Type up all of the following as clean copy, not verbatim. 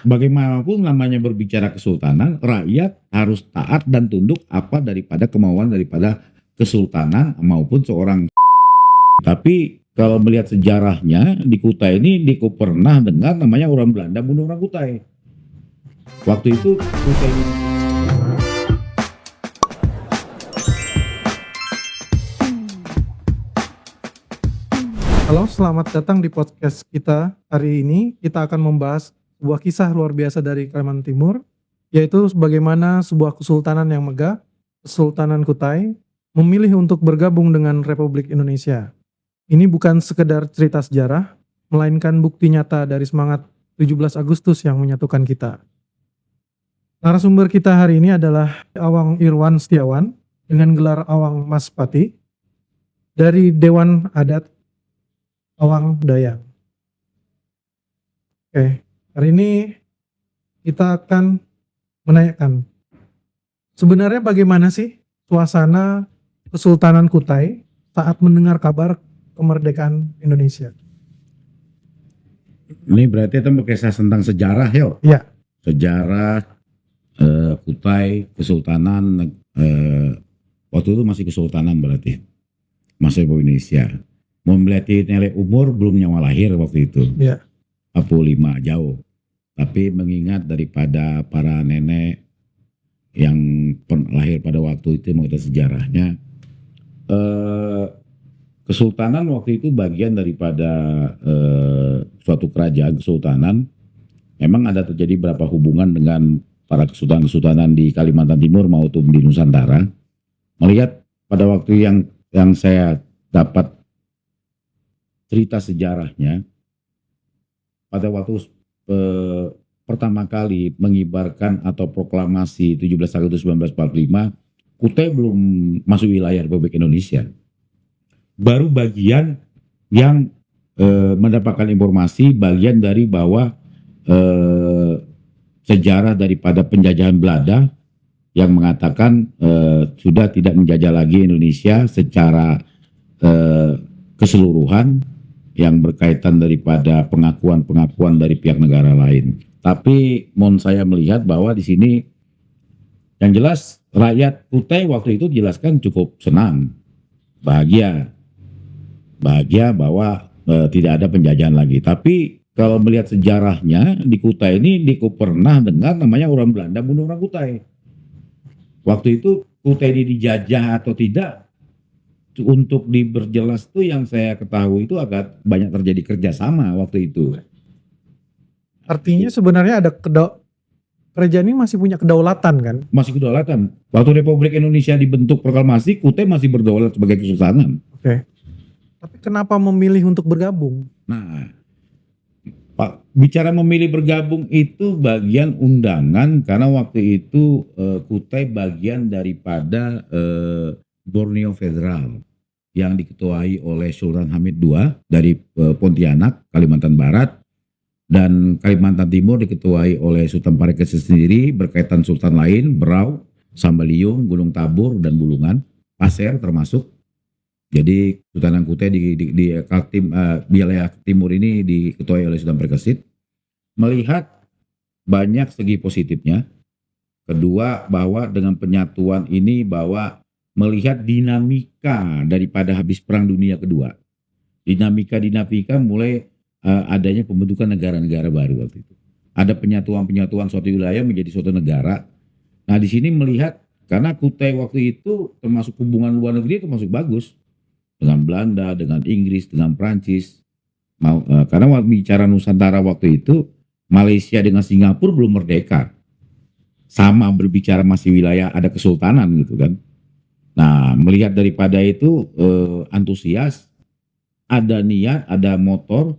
Bagaimanapun namanya berbicara kesultanan, rakyat harus taat dan tunduk apa daripada kemauan daripada kesultanan maupun seorang. Tapi kalau melihat sejarahnya di Kutai ini, pernah dengar namanya orang Belanda bunuh orang Kutai. Waktu itu Kutai. Halo, selamat datang di podcast kita. Hari ini kita akan membahas sebuah kisah luar biasa dari Kalimantan Timur, yaitu bagaimana sebuah kesultanan yang megah, Kesultanan Kutai, memilih untuk bergabung dengan Republik Indonesia. Ini bukan sekedar cerita sejarah, melainkan bukti nyata dari semangat 17 Agustus yang menyatukan kita. Narasumber kita hari ini adalah Awang Irwan Setiawan dengan gelar Awang Maspati dari Dewan Adat Awang Dayang. Oke, hari ini kita akan menanyakan sebenarnya bagaimana sih suasana Kesultanan Kutai saat mendengar kabar kemerdekaan Indonesia. Ini berarti itu berkisah tentang sejarah ya. Ya, Sejarah Kutai, Kesultanan, waktu itu masih Kesultanan berarti, masih Indonesia. Melihat nilai umur belum nyawa lahir waktu itu, ya. 45 jauh. Tapi mengingat daripada para nenek yang lahir pada waktu itu, mengenai sejarahnya, Kesultanan waktu itu bagian daripada suatu kerajaan kesultanan. Memang ada terjadi beberapa hubungan dengan para kesultanan-kesultanan di Kalimantan Timur maupun di Nusantara. Melihat pada waktu yang saya dapat cerita sejarahnya, pada waktu pertama kali mengibarkan atau proklamasi 17 Agustus 1945, Kutai belum masuk wilayah Republik Indonesia. Baru bagian yang mendapatkan informasi bagian dari bahwa sejarah daripada penjajahan Belanda yang mengatakan sudah tidak menjajah lagi Indonesia secara keseluruhan, yang berkaitan daripada pengakuan-pengakuan dari pihak negara lain. Tapi mohon saya melihat bahwa di sini yang jelas rakyat Kutai waktu itu dijelaskan cukup senang, bahagia bahwa tidak ada penjajahan lagi. Tapi kalau melihat sejarahnya di Kutai ini, pernah dengar namanya orang Belanda bunuh orang Kutai. Waktu itu Kutai ini dijajah atau tidak, untuk diperjelas tuh yang saya ketahui itu agak banyak terjadi kerjasama waktu itu. Artinya sebenarnya ada kerajaan ini masih punya kedaulatan kan? Masih kedaulatan. Waktu Republik Indonesia dibentuk proklamasi, Kutai masih berdaulat sebagai kesultanan. Oke. Tapi kenapa memilih untuk bergabung? Nah, Pak, bicara memilih bergabung itu bagian undangan, karena waktu itu Kutai bagian daripada Borneo Federal yang diketuai oleh Sultan Hamid II dari Pontianak, Kalimantan Barat, dan Kalimantan Timur diketuai oleh Sultan Parikesit sendiri, berkaitan sultan lain, Berau, Sambaliung, Gunung Tabur, dan Bulungan, Pasir termasuk. Jadi Kesultanan Kutai di wilayah timur ini diketuai oleh Sultan Parikesit. Melihat banyak segi positifnya. Kedua, bahwa dengan penyatuan ini, bahwa melihat dinamika daripada habis Perang Dunia Kedua. Dinamika mulai adanya pembentukan negara-negara baru waktu itu. Ada penyatuan suatu wilayah menjadi suatu negara. Nah, di sini melihat, karena Kutai waktu itu termasuk hubungan luar negeri itu masuk bagus. Dengan Belanda, dengan Inggris, dengan Prancis. Karena bicara Nusantara waktu itu, Malaysia dengan Singapura belum merdeka. Sama berbicara masih wilayah ada kesultanan gitu kan. Nah, melihat daripada itu antusias, ada niat, ada motor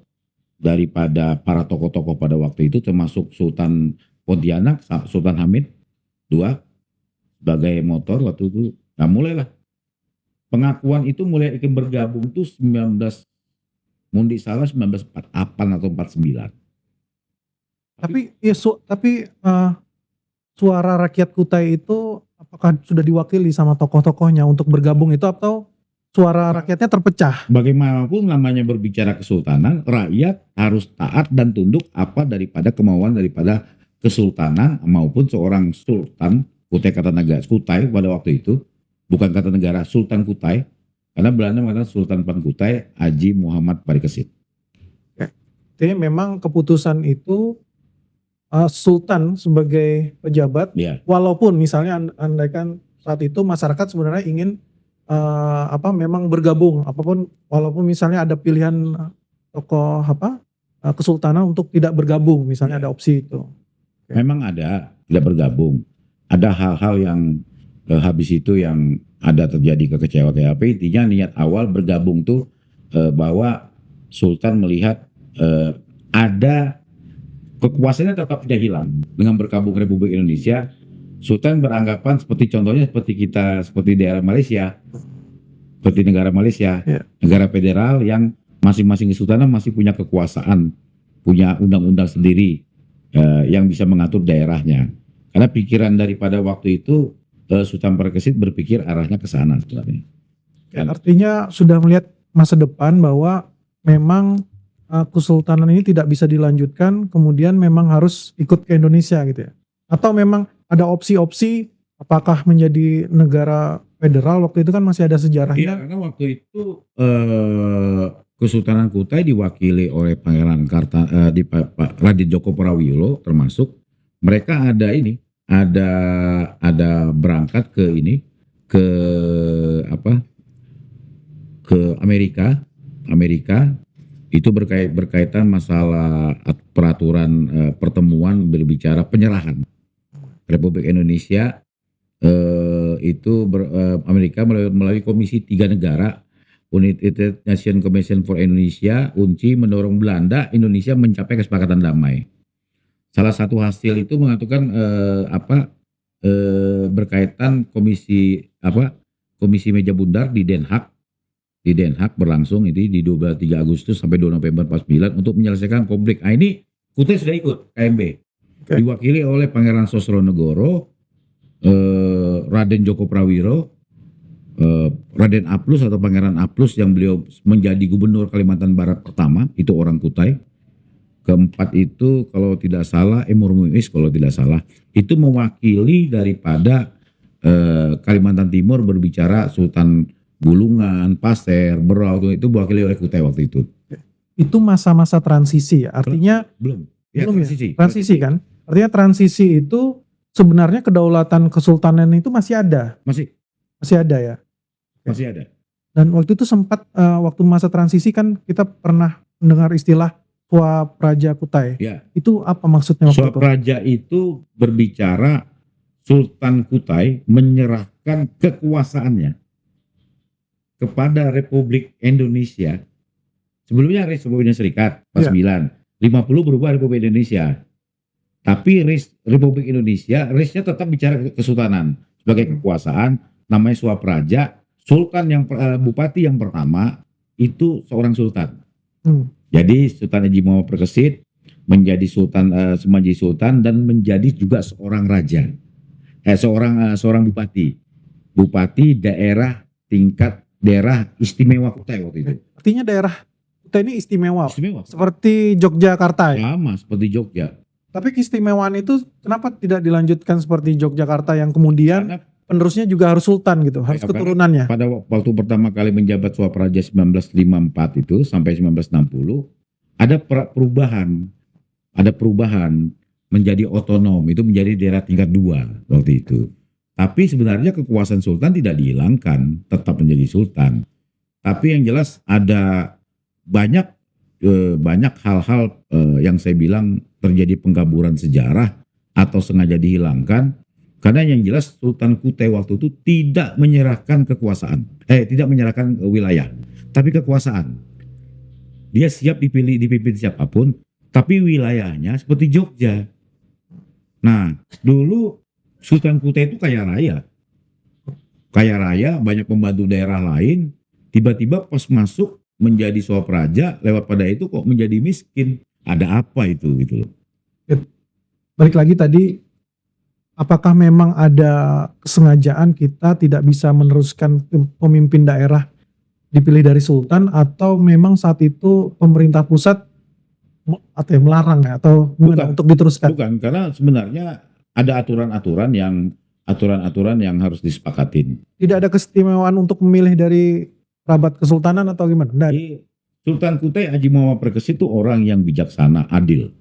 daripada para tokoh-tokoh pada waktu itu, termasuk Sultan Pontianak, Sultan Hamid II sebagai motor waktu itu. Nah, mulailah pengakuan itu mulai bergabung itu 19 mundi salah 1948 atau 49. Tapi suara rakyat Kutai itu apakah sudah diwakili sama tokoh-tokohnya untuk bergabung itu, atau suara rakyatnya terpecah. Bagaimanapun namanya berbicara kesultanan, rakyat harus taat dan tunduk apa daripada kemauan daripada kesultanan maupun seorang sultan Kutai Kartanegara, Kutai pada waktu itu, bukan Kartanegara, Sultan Kutai, karena Belanda mengatakan Sultan Pan Kutai Haji Muhammad Parikesit. Jadi memang keputusan itu sultan sebagai pejabat, Ya, walaupun misalnya andaikan saat itu masyarakat sebenarnya ingin memang bergabung, apapun, walaupun misalnya ada pilihan tokoh kesultanan untuk tidak bergabung, misalnya Ya. ada opsi itu. memang ada tidak bergabung. Ada hal-hal yang habis itu yang ada terjadi kekecewaan. Tapi intinya niat awal bergabung tuh bahwa Sultan melihat ada kekuasaannya tetap tidak hilang dengan bergabung Republik Indonesia. Sultan beranggapan seperti contohnya seperti daerah Malaysia, seperti negara Malaysia, Ya. negara federal yang masing-masing kesultanan masih punya kekuasaan, punya undang-undang sendiri yang bisa mengatur daerahnya. Karena pikiran daripada waktu itu Sultan Parikesit berpikir arahnya ke sana sebenarnya. Artinya sudah melihat masa depan bahwa memang kesultanan ini tidak bisa dilanjutkan, kemudian memang harus ikut ke Indonesia gitu ya. Atau memang ada opsi-opsi apakah menjadi negara federal, waktu itu kan masih ada Iya, sejarahnya. karena waktu itu Kesultanan Kutai diwakili oleh Pangeran Pak Raden Djoko Prawiro termasuk. Mereka ada berangkat ke Amerika itu berkaitan masalah peraturan pertemuan berbicara penyerahan Republik Indonesia. Amerika melalui Komisi 3 Negara United Nations Commission for Indonesia UNCI mendorong Belanda Indonesia mencapai kesepakatan damai. Salah satu hasil itu mengatakan berkaitan komisi meja bundar di Den Haag berlangsung itu di 23 Agustus sampai 2 November 49 untuk menyelesaikan konflik. Ini Kutai sudah ikut KMB. Oke. Diwakili oleh Pangeran Sosronegoro, Raden Djoko Prawiro, Raden Aplus atau Pangeran Aplus yang beliau menjadi gubernur Kalimantan Barat pertama, itu orang Kutai. Keempat itu kalau tidak salah Emur Muiz kalau tidak salah, itu mewakili daripada Kalimantan Timur berbicara Sultan Bulungan, Pasir, Berau, itu mewakili oleh Kutai waktu itu. Itu masa-masa transisi ya. Artinya Belum. Ya, belum transisi. transisi kan. Artinya transisi itu sebenarnya kedaulatan kesultanan itu masih ada ya. Masih ada. Dan waktu itu sempat waktu masa transisi kan kita pernah mendengar istilah Swapraja Kutai. Ya. Itu apa maksudnya waktu itu? Swapraja itu berbicara Sultan Kutai menyerahkan kekuasaannya kepada Republik Indonesia. Sebelumnya Republik Indonesia Serikat 49, 50 berubah Republik Indonesia. Tapi Republik Indonesia, RIS-nya tetap bicara kesultanan sebagai kekuasaan, namanya Swapraja. Sultan yang bupati yang pertama itu seorang sultan. Jadi Sultan Haji Muhammad Parikesit menjadi sultan dan menjadi juga seorang raja. Seorang bupati daerah tingkat daerah istimewa Kutai waktu itu. Artinya daerah Kutai ini istimewa. Istimewa. Seperti Yogyakarta ya. Sama seperti Jogja. Tapi keistimewaan itu kenapa tidak dilanjutkan seperti Yogyakarta yang kemudian Karena penerusnya juga harus sultan gitu, harus keturunannya. pada waktu pertama kali menjabat Swapraja 1954 itu sampai 1960 ada perubahan menjadi otonom, itu menjadi daerah tingkat 2 waktu itu. Tapi sebenarnya kekuasaan sultan tidak dihilangkan, tetap menjadi sultan. Tapi yang jelas ada banyak hal-hal yang saya bilang terjadi pengkaburan sejarah atau sengaja dihilangkan. Karena yang jelas Sultan Kutai waktu itu tidak menyerahkan kekuasaan, tidak menyerahkan wilayah, tapi kekuasaan. Dia siap dipimpin siapapun, tapi wilayahnya seperti Jogja. Nah, dulu Sultan Kutai itu kaya raya, banyak membantu daerah lain. Tiba-tiba pas masuk menjadi Swapraja, lewat pada itu kok menjadi miskin. Ada apa itu gitu loh. Balik lagi tadi, apakah memang ada kesengajaan kita tidak bisa meneruskan pemimpin daerah dipilih dari sultan atau memang saat itu pemerintah pusat atau yang melarang ya, atau gimana Bukan. untuk diteruskan? Bukan, karena sebenarnya ada aturan-aturan yang harus disepakatin. Tidak ada keistimewaan untuk memilih dari kerabat kesultanan atau gimana? Nggak ada. Jadi Sultan Kutai Haji Muhammad Perkes itu orang yang bijaksana, adil.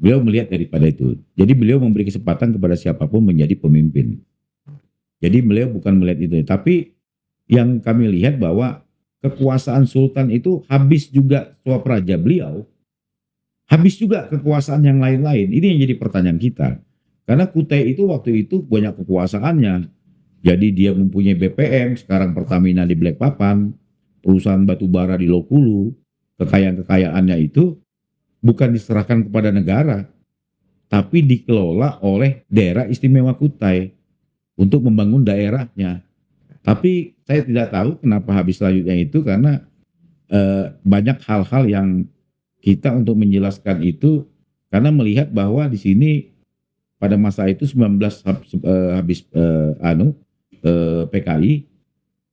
Beliau melihat daripada itu. Jadi beliau memberi kesempatan kepada siapapun menjadi pemimpin. Jadi beliau bukan melihat itu. Tapi yang kami lihat bahwa kekuasaan sultan itu habis juga suap raja beliau. Habis juga kekuasaan yang lain-lain. Ini yang jadi pertanyaan kita. Karena Kutai itu waktu itu banyak kekuasaannya. Jadi dia mempunyai BPM, sekarang Pertamina di Balikpapan, perusahaan batubara di Lokulu, kekayaan-kekayaannya itu bukan diserahkan kepada negara, tapi dikelola oleh daerah istimewa Kutai untuk membangun daerahnya. Tapi saya tidak tahu kenapa habis selanjutnya itu, karena banyak hal-hal yang kita untuk menjelaskan itu, karena melihat bahwa di sini pada masa itu 19 habis PKI,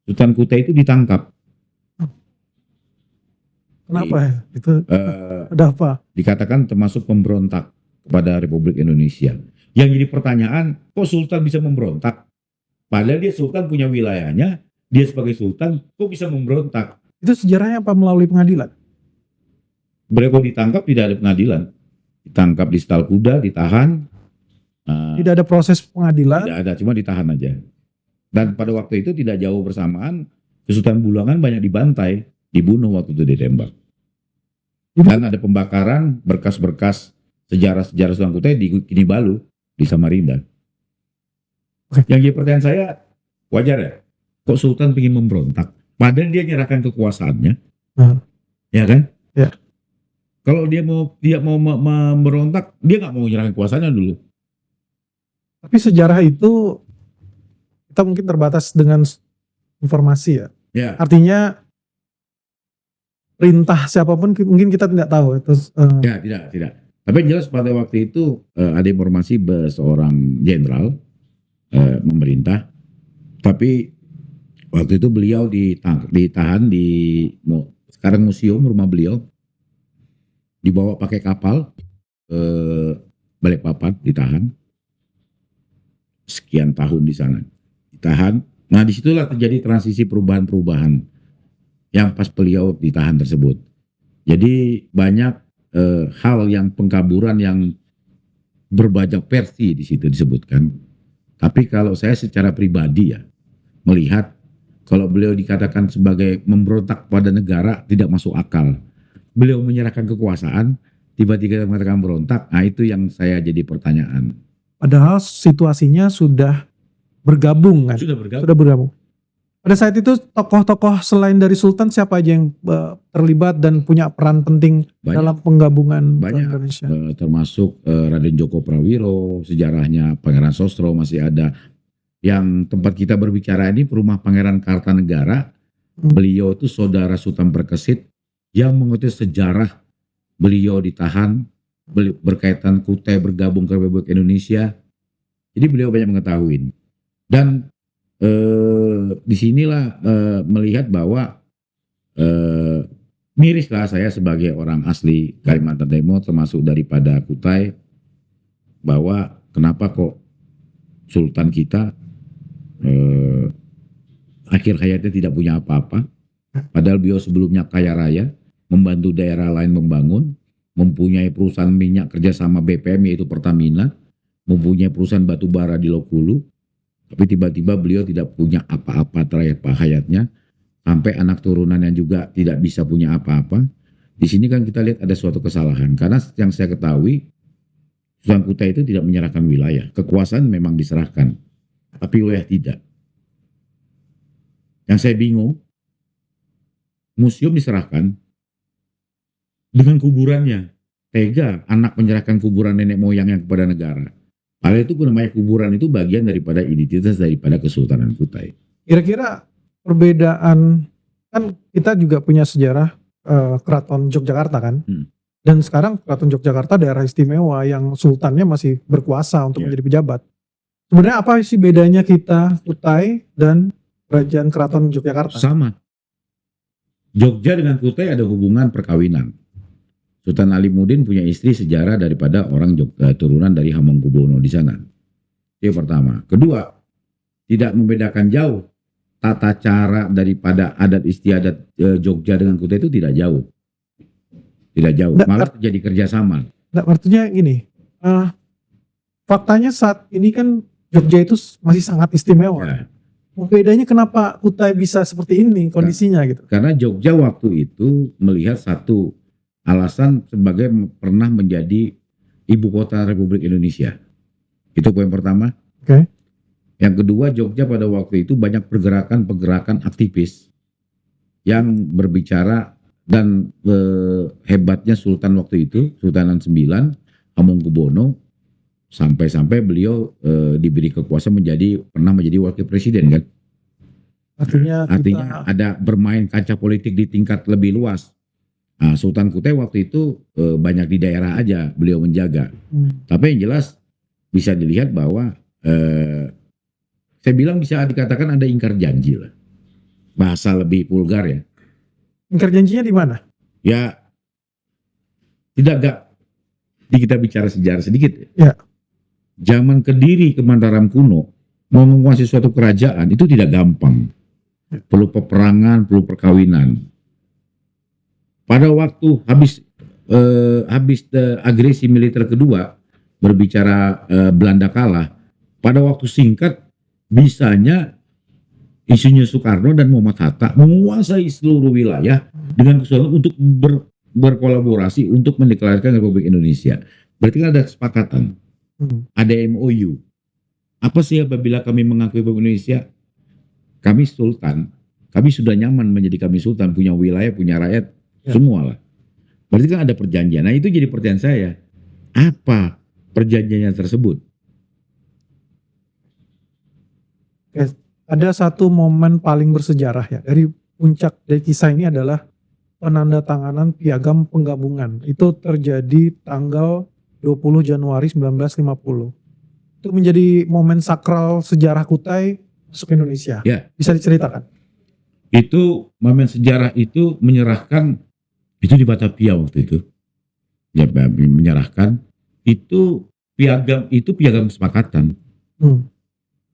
Sultan Kutai itu ditangkap. Kenapa ya? Itu Eh, ada apa? dikatakan termasuk pemberontak kepada Republik Indonesia. Yang jadi pertanyaan, kok Sultan bisa memberontak? Padahal dia Sultan punya wilayahnya, dia sebagai Sultan, kok bisa memberontak? Itu sejarahnya apa melalui pengadilan? Beliau ditangkap tidak ada pengadilan. Ditangkap di stal kuda, ditahan. Tidak ada proses pengadilan. Tidak ada, cuma ditahan aja. Dan pada waktu itu tidak jauh bersamaan, Kesultanan Bulangan banyak dibantai, dibunuh waktu itu ditembak. Dan ada pembakaran berkas-berkas sejarah-sejarah Sultan Kutai di Kinibalu, di Samarinda. Yang jadi pertanyaan saya, wajar ya? Kok Sultan ingin memberontak? Padahal dia menyerahkan kekuasaannya. Ya kan? Ya. Kalau dia mau memberontak, dia nggak mau menyerahkan kekuasaannya dulu. Tapi sejarah itu kita mungkin terbatas dengan informasi ya. Ya. Artinya perintah siapapun mungkin kita tidak tahu. Terus, Ya, tidak. Tapi yang jelas pada waktu itu ada informasi seorang jenderal memerintah, tapi waktu itu beliau ditahan di sekarang museum rumah beliau, dibawa pakai kapal ke Balikpapan, ditahan sekian tahun di sana, ditahan. Nah disitulah terjadi transisi perubahan-perubahan yang pas beliau ditahan tersebut. Jadi banyak hal yang pengkaburan yang berbanyak versi di situ disebutkan. Tapi kalau saya secara pribadi ya melihat kalau beliau dikatakan sebagai memberontak pada negara tidak masuk akal. Beliau menyerahkan kekuasaan, tiba-tiba mengatakan berontak. Nah itu yang saya jadi pertanyaan. Padahal situasinya sudah bergabung kan? Sudah bergabung. Sudah bergabung. Pada saat itu tokoh-tokoh selain dari Sultan siapa aja yang terlibat dan punya peran penting dalam penggabungan Indonesia? Termasuk Raden Djoko Prawiro, sejarahnya Pangeran Sosro masih ada. Yang tempat kita berbicara ini Rumah Pangeran Kartanegara. Beliau itu saudara Sultan Perkesit yang mengikuti sejarah beliau ditahan berkaitan Kutai bergabung ke Republik Indonesia. Jadi beliau banyak mengetahui. Dan disinilah melihat bahwa mirislah saya sebagai orang asli Kalimantan Timur termasuk daripada Kutai, bahwa kenapa kok Sultan kita akhir hayatnya tidak punya apa-apa, padahal beliau sebelumnya kaya raya, membantu daerah lain membangun, mempunyai perusahaan minyak kerjasama BPM yaitu Pertamina, mempunyai perusahaan batubara di Lokulu, tapi tiba-tiba beliau tidak punya apa-apa terakhir hayatnya, sampai anak turunannya juga tidak bisa punya apa-apa. Di sini kan kita lihat ada suatu kesalahan, karena yang saya ketahui Sultan Kutai itu tidak menyerahkan wilayah, kekuasaan memang diserahkan, tapi wilayah tidak. Yang saya bingung, museum diserahkan dengan kuburannya. Tega anak menyerahkan kuburan nenek moyangnya kepada negara. Padahal itu namanya kuburan itu bagian daripada identitas daripada Kesultanan Kutai. Kira-kira perbedaan, kan kita juga punya sejarah Keraton Yogyakarta kan. Dan sekarang Keraton Yogyakarta daerah istimewa yang sultannya masih berkuasa untuk menjadi pejabat. Sebenarnya apa sih bedanya kita Kutai dan Kerajaan Keraton Yogyakarta? Sama. Jogja dengan Kutai ada hubungan perkawinan. Sultan Alimuddin punya istri sejarah daripada orang Jogja, turunan dari Hamengkubuwono di sana. Itu yang pertama. Kedua, tidak membedakan jauh tata cara daripada adat istiadat Jogja dengan Kutai itu tidak jauh. Tidak jauh, Nggak, malah terjadi kerjasama. nggak, artinya gini, faktanya saat ini kan Jogja itu masih sangat istimewa. Ya, Bedanya kenapa Kutai bisa seperti ini kondisinya gitu? karena Jogja waktu itu melihat satu alasan sebagai pernah menjadi ibu kota Republik Indonesia. Itu poin pertama. Oke. Yang kedua, Jogja pada waktu itu banyak pergerakan-pergerakan aktivis yang berbicara dan hebatnya Sultan waktu itu, Sultanan IX, Hamengkubuwono, sampai-sampai beliau diberi kekuasaan pernah menjadi wakil presiden kan. Artinya Artinya ada bermain kancah politik di tingkat lebih luas. Nah, Sultan Kutai waktu itu banyak di daerah aja beliau menjaga. Tapi yang jelas bisa dilihat bahwa saya bilang bisa dikatakan ada ingkar janji lah. Bahasa lebih vulgar ya. ingkar janjinya di mana? Ya tidak kita bicara sejarah sedikit. Ya. Zaman Kediri ke Mataram kuno mau menguasai suatu kerajaan itu tidak gampang. Perlu peperangan, perlu perkawinan. Pada waktu habis agresi militer kedua, berbicara Belanda kalah, pada waktu singkat bisanya Insinyur Soekarno dan Muhammad Hatta menguasai seluruh wilayah dengan kesempatan untuk berkolaborasi untuk mendeklarasikan Republik Indonesia. Berarti kan ada kesepakatan, ada MOU. Apa sih apabila kami mengakui Republik Indonesia? Kami sultan, kami sudah nyaman menjadi kami sultan, punya wilayah, punya rakyat, semua lah. Berarti kan ada perjanjian. Nah itu jadi pertanyaan saya, apa perjanjiannya tersebut? Ada satu momen paling bersejarah ya dari puncak dari kisah ini adalah penandatanganan piagam penggabungan. Itu terjadi tanggal 20 Januari 1950. Itu menjadi momen sakral sejarah Kutai masuk Indonesia. Ya. Bisa diceritakan? Itu momen sejarah itu menyerahkan, itu di Batavia waktu itu. Ya, menyerahkan itu piagam kesepakatan.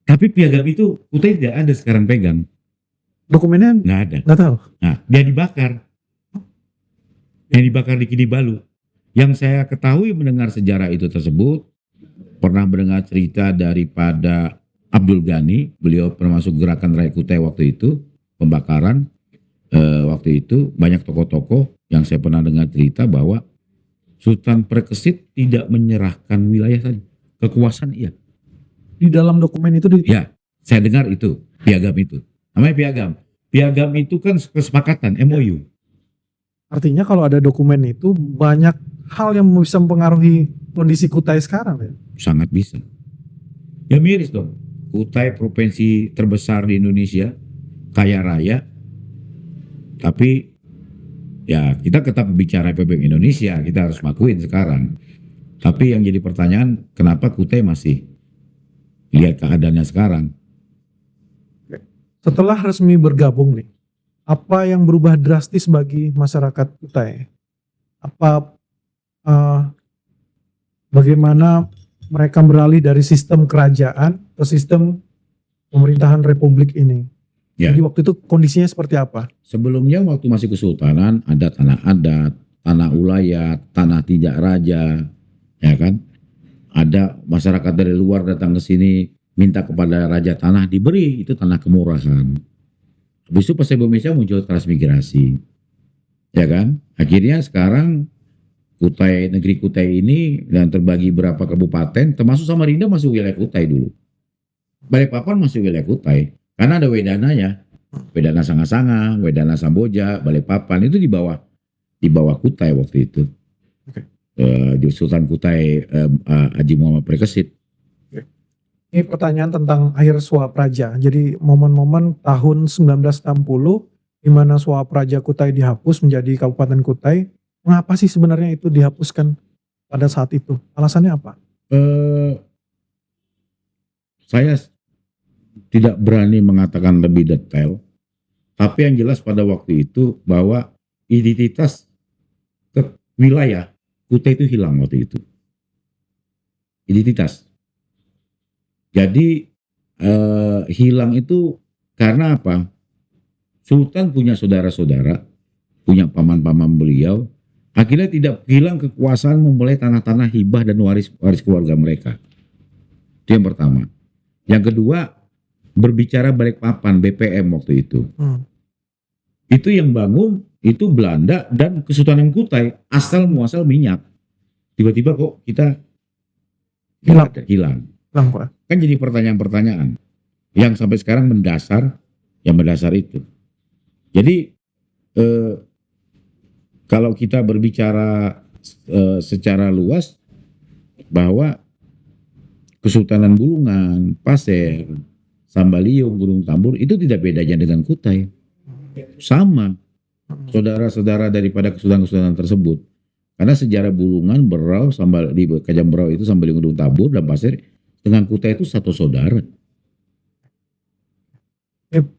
Tapi piagam itu Kutai tidak ada sekarang pegang. Dokumennya nggak ada. nggak tahu. Nah, dia dibakar. Yang dibakar di Kini Balu. Yang saya ketahui mendengar sejarah itu tersebut, pernah mendengar cerita daripada Abdul Ghani, beliau termasuk gerakan Rakyat Kutai waktu itu, pembakaran. Waktu itu banyak tokoh-tokoh yang saya pernah dengar cerita bahwa Sultan Perkesit tidak menyerahkan wilayah saja, kekuasaan iya. Di dalam dokumen itu Ya, saya dengar itu, piagam itu. Namanya piagam. Piagam itu kan kesepakatan, MOU. Artinya kalau ada dokumen itu banyak hal yang bisa mempengaruhi kondisi Kutai sekarang ya? Sangat bisa. Ya miris dong. Kutai provinsi terbesar di Indonesia, kaya raya, tapi ya kita tetap bicara Republik Indonesia, kita harus makuin sekarang. Tapi yang jadi pertanyaan, kenapa Kutai masih lihat keadaannya sekarang? Setelah resmi bergabung nih, apa yang berubah drastis bagi masyarakat Kutai? Bagaimana mereka beralih dari sistem kerajaan ke sistem pemerintahan republik ini? Ya. Jadi waktu itu kondisinya seperti apa? Sebelumnya waktu masih kesultanan ada tanah adat, tanah ulayat, tanah tidak raja, ya kan? Ada masyarakat dari luar datang ke sini minta kepada raja tanah diberi, itu tanah kemurahan. Habis itu pas Indonesia muncul transmigrasi, ya kan? Akhirnya sekarang Kutai, negeri Kutai ini dan terbagi berapa kabupaten, termasuk Samarinda masuk wilayah Kutai dulu. Balikpapan masuk wilayah Kutai, karena ada Wedananya, Wedana Sanga-Sanga, Wedana Samboja, Balikpapan itu di bawah Kutai waktu itu. Di Sultan Kutai Haji Muhammad Perkesit. Ini pertanyaan tentang akhir Swapraja. Jadi momen-momen tahun 1960 di mana Swapraja Kutai dihapus menjadi Kabupaten Kutai. Mengapa sih sebenarnya itu dihapuskan pada saat itu? Alasannya apa? Saya tidak berani mengatakan lebih detail, Tapi yang jelas pada waktu itu bahwa identitas ke wilayah Kutai itu hilang waktu itu. Identitas. Jadi hilang itu karena apa? Sultan punya saudara-saudara, punya paman-paman beliau, akhirnya tidak hilang kekuasaan memulai tanah-tanah hibah dan waris keluarga mereka. Itu yang pertama. Yang kedua, berbicara Balikpapan BPM waktu itu. Itu yang bangun itu Belanda dan Kesultanan Kutai, asal muasal minyak. Tiba-tiba kok kita hilang. Pak. Kan jadi pertanyaan-pertanyaan yang sampai sekarang mendasar itu. Jadi kalau kita berbicara secara luas bahwa Kesultanan Bulungan, Pasir, Sambaliung, Gunung Tambur itu tidak bedanya dengan Kutai. Sama. Saudara-saudara daripada kesultanan-kesultanan tersebut. Karena sejarah Bulungan, Berau, di Kajang Berau itu Sambaliung, Gunung Tambur dan Pasir dengan Kutai itu satu saudara.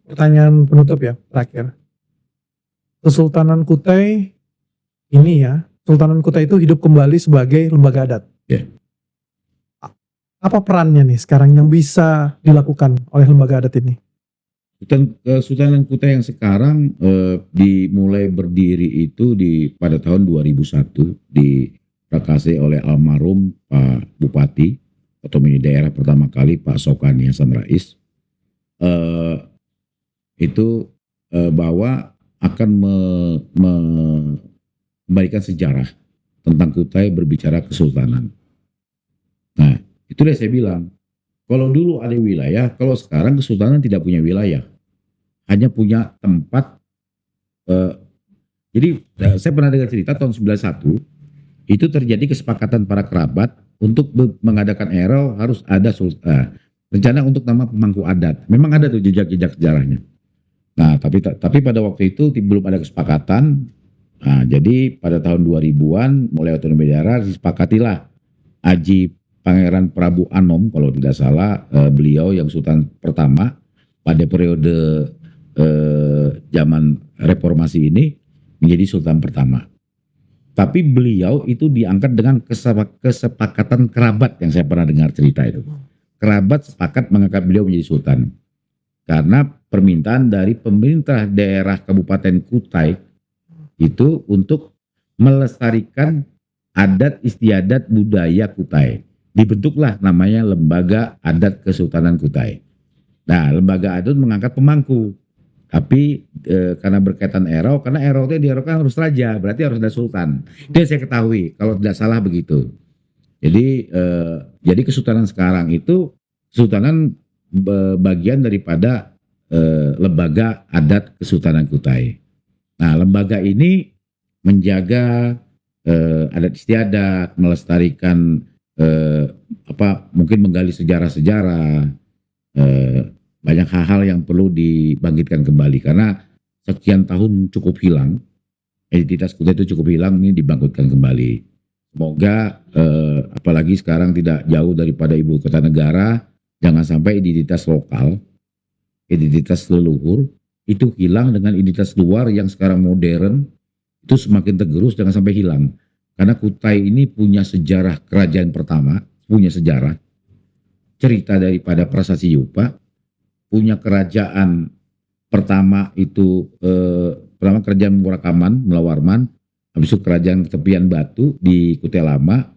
Pertanyaan penutup ya, terakhir. Kesultanan Kutai ini ya, Sultanan Kutai itu hidup kembali sebagai lembaga adat. Ya. Apa perannya nih sekarang yang bisa dilakukan oleh lembaga adat ini? Kesultanan Kutai yang sekarang dimulai berdiri itu pada tahun 2001 diprakasai oleh almarhum Pak Bupati otonomi daerah pertama kali Pak Sokani Hasan Rais. Itu bahwa akan memberikan sejarah tentang Kutai berbicara kesultanan. Nah, itu yang saya bilang. Kalau dulu ada wilayah, kalau sekarang kesultanan tidak punya wilayah. Hanya punya tempat. Jadi saya pernah dengar cerita tahun 91, itu terjadi kesepakatan para kerabat untuk mengadakan erau harus ada rencana untuk nama pemangku adat. Memang ada tuh jejak-jejak sejarahnya. Nah, tapi pada waktu itu belum ada kesepakatan. Nah, jadi pada tahun 2000-an mulai otonomi daerah disepakatilah Aji Pangeran Prabu Anom kalau tidak salah beliau yang sultan pertama pada periode zaman reformasi ini menjadi sultan pertama. Tapi beliau itu diangkat dengan kesepakatan kerabat yang saya pernah dengar cerita itu. Kerabat sepakat mengangkat beliau menjadi sultan. Karena permintaan dari pemerintah daerah Kabupaten Kutai itu untuk melestarikan adat istiadat budaya Kutai. Dibentuklah namanya Lembaga Adat Kesultanan Kutai. Nah, Lembaga Adat mengangkat pemangku. Tapi karena berkaitan erau, karena erau itu diaraukan harus raja, berarti harus ada sultan. Itu yang saya ketahui, kalau tidak salah begitu. Jadi kesultanan sekarang itu kesultanan bagian daripada Lembaga Adat Kesultanan Kutai. Nah, lembaga ini menjaga adat istiadat, melestarikan mungkin menggali sejarah-sejarah, banyak hal-hal yang perlu dibangkitkan kembali karena sekian tahun cukup hilang, identitas Kutai itu cukup hilang, ini dibangkitkan kembali. Semoga apalagi sekarang tidak jauh daripada ibu kota negara, jangan sampai identitas lokal, identitas leluhur itu hilang dengan identitas luar yang sekarang modern, itu semakin tergerus, jangan sampai hilang. Karena Kutai ini punya sejarah kerajaan pertama, punya sejarah, cerita daripada Prasasti Yupa, punya kerajaan pertama itu, pertama kerajaan Murakaman, Melawarman, habis itu kerajaan Tepian Batu di Kutai Lama,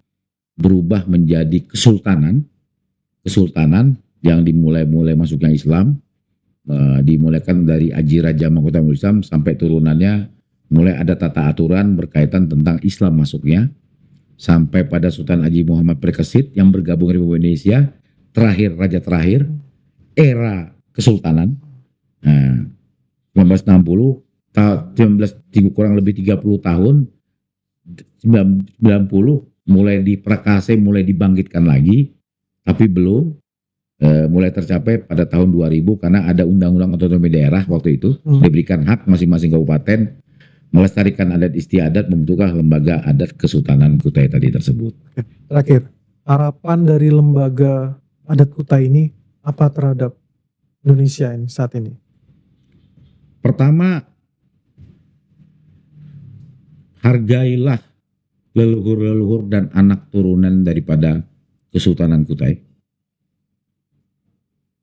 berubah menjadi kesultanan yang dimulai masuknya Islam, dimulaikan dari Aji Raja Mahkota Islam sampai turunannya mulai ada tata aturan berkaitan tentang Islam masuknya sampai pada Sultan Haji Muhammad Perkesit yang bergabung Republik Indonesia raja terakhir era kesultanan. Nah, 1960 kurang lebih 30 tahun 90 mulai diprakasai, mulai dibangkitkan lagi, tapi belum mulai tercapai pada tahun 2000 karena ada undang-undang otonomi daerah waktu itu diberikan hak masing-masing kabupaten melestarikan adat istiadat, membentuklah Lembaga Adat Kesultanan Kutai tadi tersebut. Terakhir, harapan dari Lembaga Adat Kutai ini apa terhadap Indonesia ini saat ini? Pertama, hargailah leluhur-leluhur dan anak turunan daripada Kesultanan Kutai.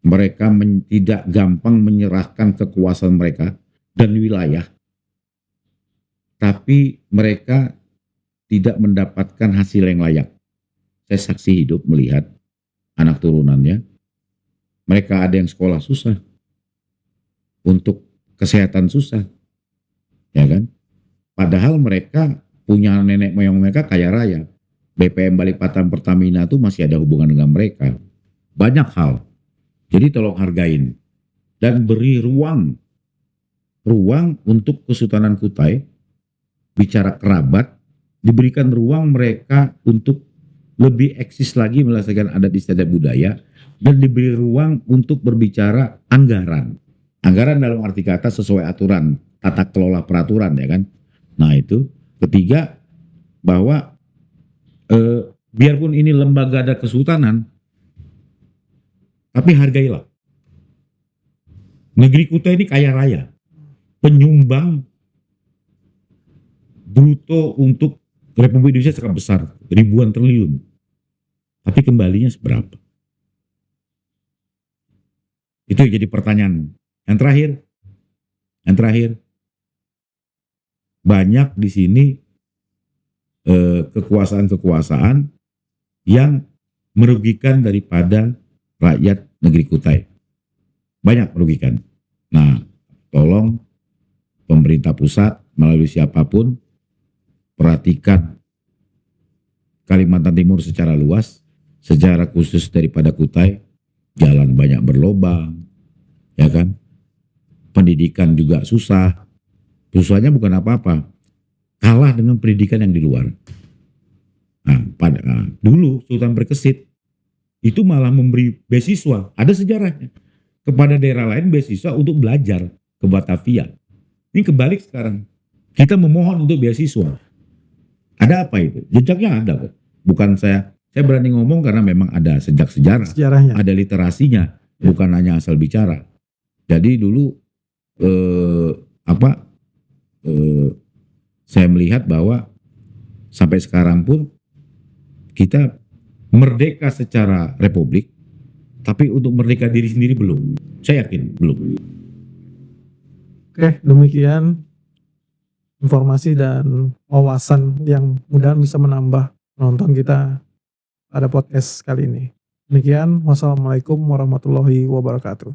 Mereka tidak gampang menyerahkan kekuasaan mereka dan wilayah, tapi mereka tidak mendapatkan hasil yang layak. Saya saksi hidup melihat anak turunannya, mereka ada yang sekolah susah, untuk kesehatan susah, ya kan? Padahal mereka punya nenek moyang mereka kaya raya. BPM Balikpapan Pertamina itu masih ada hubungan dengan mereka. Banyak hal. Jadi tolong hargain dan beri ruang untuk Kesultanan Kutai, bicara kerabat, diberikan ruang mereka untuk lebih eksis lagi melestarikan adat istiadat budaya, dan diberi ruang untuk berbicara anggaran. Anggaran dalam arti kata sesuai aturan, tata kelola peraturan, ya kan. Nah itu. Ketiga, bahwa biarpun ini lembaga ada kesultanan, tapi hargailah. Negeri Kutai ini kaya raya, penyumbang bruto untuk Republik Indonesia sangat besar, ribuan triliun. Tapi kembalinya seberapa? Itu jadi pertanyaan. Yang terakhir, banyak di sini kekuasaan-kekuasaan yang merugikan daripada rakyat negeri Kutai. Banyak merugikan. Nah, tolong pemerintah pusat melalui siapapun perhatikan Kalimantan Timur secara luas, secara khusus daripada Kutai. Jalan banyak berlobang, ya kan? Pendidikan juga susah. Susahnya bukan apa-apa, kalah dengan pendidikan yang di luar. Dulu Sultan Berkesit itu malah memberi beasiswa, ada sejarahnya, kepada daerah lain beasiswa untuk belajar ke Batavia. Ini kebalik sekarang, kita memohon untuk beasiswa. Ada apa itu? Jejaknya ada kok. Bukan saya berani ngomong karena memang ada sejak sejarahnya, ada literasinya, bukan hanya asal bicara. Jadi dulu saya melihat bahwa sampai sekarang pun kita merdeka secara republik, tapi untuk merdeka diri sendiri belum. Saya yakin belum. Oke, demikian informasi dan wawasan yang mudah bisa menambah penonton kita pada podcast kali ini. Demikian, wassalamualaikum warahmatullahi wabarakatuh.